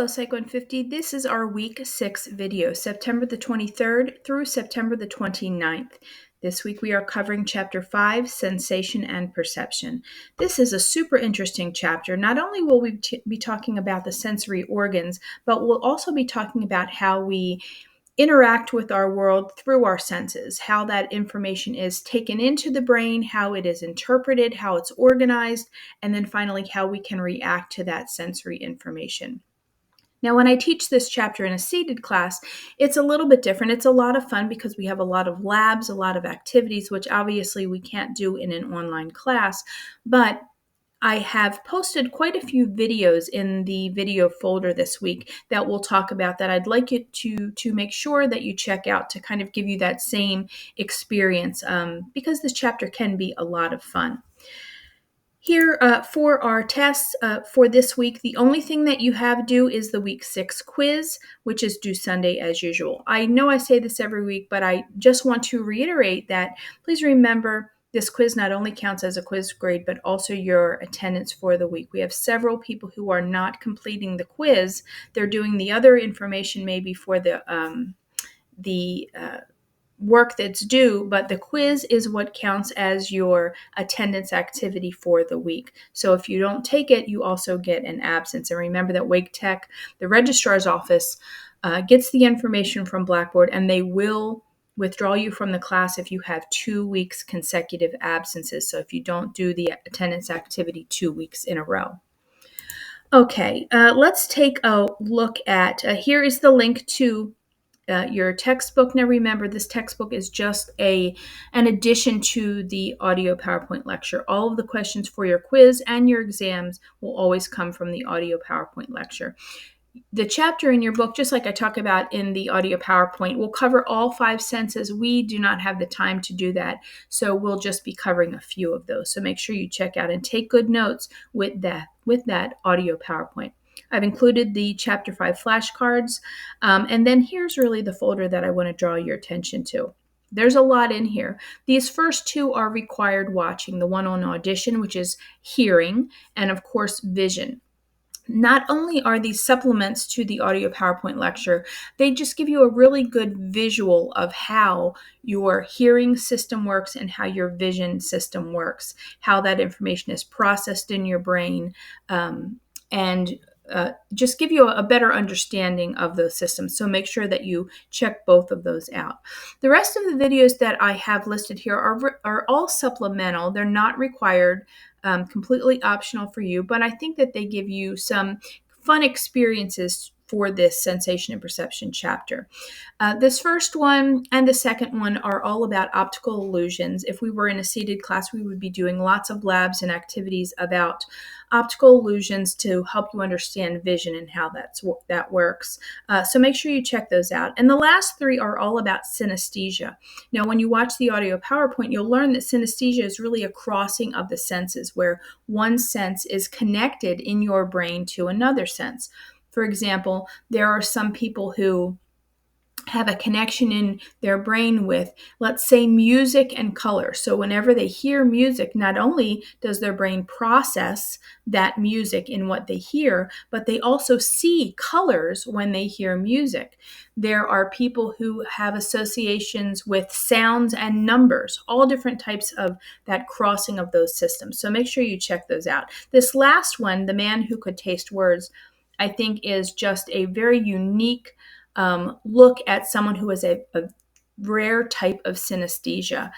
Hello, Psych 150. This is our week 6 video, September the 23rd through September the 29th. This week we are covering chapter 5, Sensation and Perception. This is a super interesting chapter. Not only will we be talking about the sensory organs, but we'll also be talking about how we interact with our world through our senses, how that information is taken into the brain, how it is interpreted, how it's organized, and then finally how we can react to that sensory information. Now, when I teach this chapter in a seated class, it's a little bit different. It's a lot of fun because we have a lot of labs, a lot of activities, which obviously we can't do in an online class. But I have posted quite a few videos in the video folder this week that we'll talk about that I'd like you to make sure that you check out to kind of give you that same experience because this chapter can be a lot of fun. Here for our tests for this week, the only thing that you have due is the week 6 quiz, which is due Sunday as usual. I know I say this every week, but I just want to reiterate that please remember this quiz not only counts as a quiz grade, but also your attendance for the week. We have several people who are not completing the quiz. They're doing the other information maybe for the work that's due, but the quiz is what counts as your attendance activity for the week. So if you don't take it, you also get an absence. And remember that Wake Tech, the registrar's office, gets the information from Blackboard, and they will withdraw you from the class if you have 2 weeks consecutive absences. So if you don't do the attendance activity 2 weeks in a row. Okay, let's take a look at, here is the link to your textbook. Now remember, this textbook is just an addition to the audio PowerPoint lecture. All of the questions for your quiz and your exams will always come from the audio PowerPoint lecture. The chapter in your book, just like I talk about in the audio PowerPoint, will cover all 5 senses. We do not have the time to do that, so we'll just be covering a few of those. So make sure you check out and take good notes with that audio PowerPoint. I've included the Chapter 5 flashcards, and then here's really the folder that I want to draw your attention to. There's a lot in here. These first 2 are required watching, the one on audition, which is hearing, and of course, vision. Not only are these supplements to the audio PowerPoint lecture, they just give you a really good visual of how your hearing system works and how your vision system works, how that information is processed in your brain, and just give you a better understanding of those systems. So make sure that you check both of those out. The rest of the videos that I have listed here are all supplemental. They're not required, completely optional for you, but I think that they give you some fun experiences for this sensation and perception chapter. This first one and the second one are all about optical illusions. If we were in a seated class, we would be doing lots of labs and activities about optical illusions to help you understand vision and how that works. So make sure you check those out. And the last 3 are all about synesthesia. Now, when you watch the audio PowerPoint, you'll learn that synesthesia is really a crossing of the senses, where one sense is connected in your brain to another sense. For example, there are some people who have a connection in their brain with, let's say, music and color. So whenever they hear music, not only does their brain process that music in what they hear, but they also see colors when they hear music. There are people who have associations with sounds and numbers, all different types of that crossing of those systems. So make sure you check those out. This last one, The Man Who Could Taste Words, I think is just a very unique look at someone who has a rare type of synesthesia.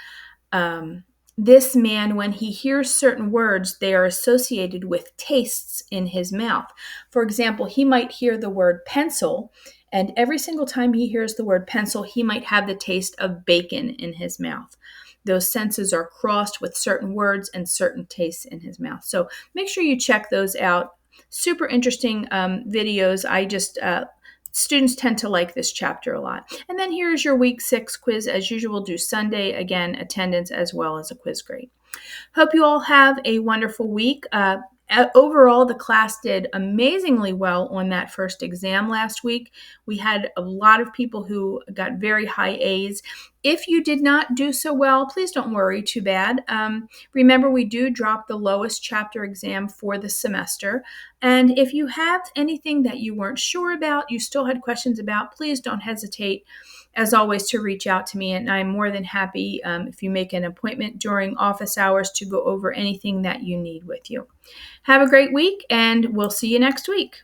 This man, when he hears certain words, they are associated with tastes in his mouth. For example, he might hear the word pencil, and every single time he hears the word pencil, he might have the taste of bacon in his mouth. Those senses are crossed with certain words and certain tastes in his mouth. So make sure you check those out. Super interesting videos. Students tend to like this chapter a lot. And then here's your week 6 quiz, as usual, due Sunday. Again, attendance as well as a quiz grade. Hope you all have a wonderful week. Overall, the class did amazingly well on that first exam last week. We had a lot of people who got very high A's. If you did not do so well, please don't worry too bad. Remember, we do drop the lowest chapter exam for the semester. And if you have anything that you weren't sure about, you still had questions about, please don't hesitate, as always, to reach out to me. And I'm more than happy if you make an appointment during office hours to go over anything that you need with you. Have a great week, and we'll see you next week.